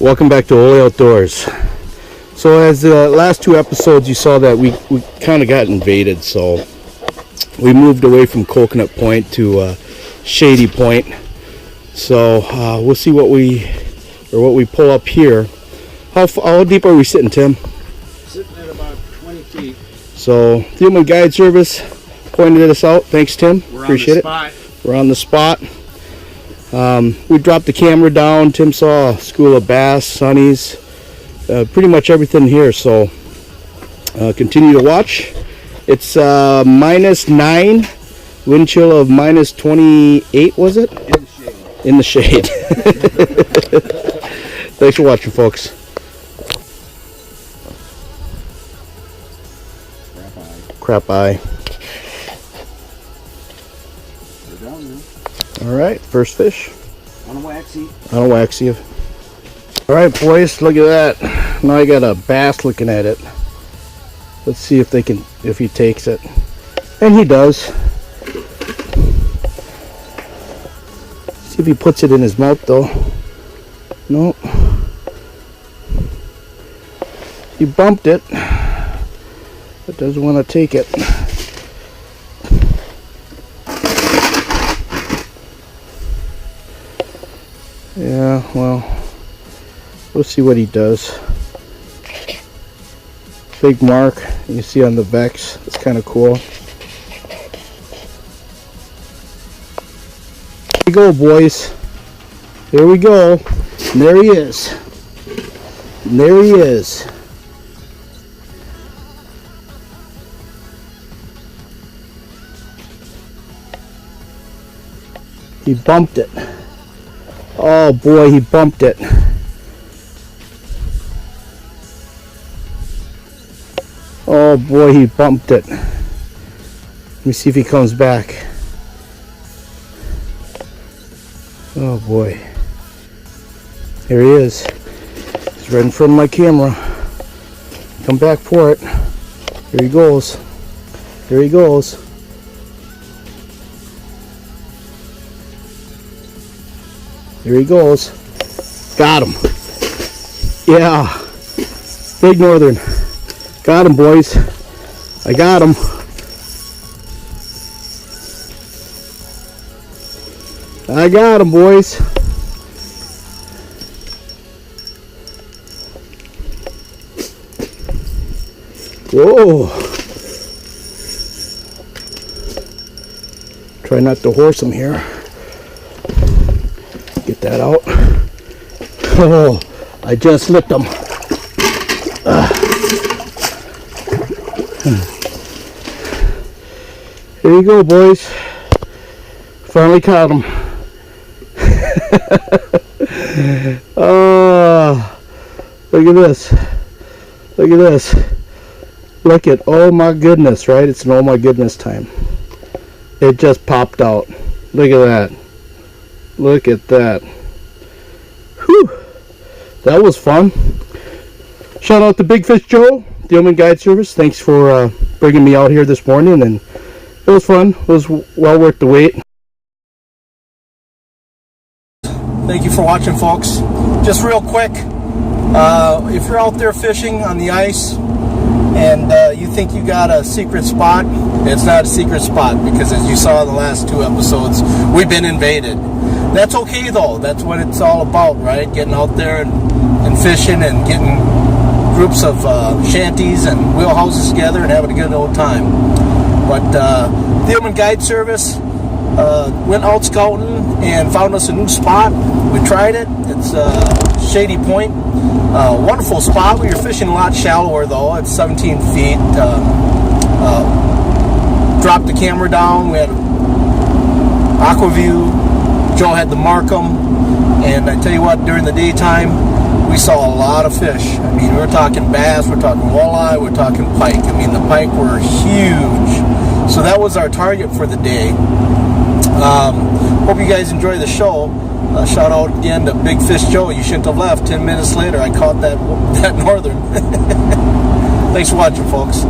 Welcome back to Olay Outdoors. So as the last two episodes you saw that we kind of got invaded, so we moved away from Coconut Point to Shady Point. So we'll see what we pull up here. How deep are we sitting, Tim? Sitting at about 20 feet. So the Human Guide Service pointed us out. Thanks, Tim. Appreciate it. We're on the spot. We dropped the camera down. Tim saw a school of bass, sunnies, pretty much everything here. So continue to watch. It's -9, wind chill of -28. Was it? In the shade. Thanks for watching, folks. Crap eye. All right, first fish. On a waxy. On a waxy. All right, boys, look at that. Now I got a bass looking at it. Let's see if he takes it, and he does. See if he puts it in his mouth though. Nope. He bumped it, but doesn't want to take it. Yeah, well, we'll see what he does. Big mark you see on the Vex. It's kind of cool. Here we go, boys. Here we go. And there he is. And there he is. He bumped it. Oh boy, he bumped it. Oh boy, he bumped it. Let me see if he comes back. Oh boy. Here he is. He's right in front of my camera. Come back for it. Here he goes. Here he goes. Here he goes. Got him. Yeah. Big northern. Got him, boys. I got him. I got him, boys. Whoa. Try not to horse him here. Get that out. Oh, I just licked him. Here you go, boys. Finally caught him. Oh, look at this. Look at this. Look at, oh my goodness, right? It's an oh my goodness time. It just popped out. Look at that. Look at that. Whew. That was fun. Shout out to Big Fish Joe, the Human Guide Service. Thanks for bringing me out here this morning, and it was fun. It was well worth the wait. Thank you for watching, folks. Just real quick, if you're out there fishing on the ice and you think you got a secret spot, it's not a secret spot, because as you saw in the last two episodes, we've been invaded. That's okay though. That's what it's all about, right? Getting out there and fishing and getting groups of shanties and wheelhouses together and having a good old time. But the Human Guide Service went out scouting and found us a new spot. We tried it. It's Shady Point. Wonderful spot. We were fishing a lot shallower though. It's 17 feet. Dropped the camera down. We had aqua view. Joe had the Markham, and I tell you what, during the daytime we saw a lot of fish. I mean, we're talking bass, we're talking walleye, we're talking pike. I mean, the pike were huge. So that was our target for the day. Hope you guys enjoy the show. Shout out again to Big Fish Joe. You shouldn't have left. 10 minutes later I caught that northern. Thanks for watching, folks.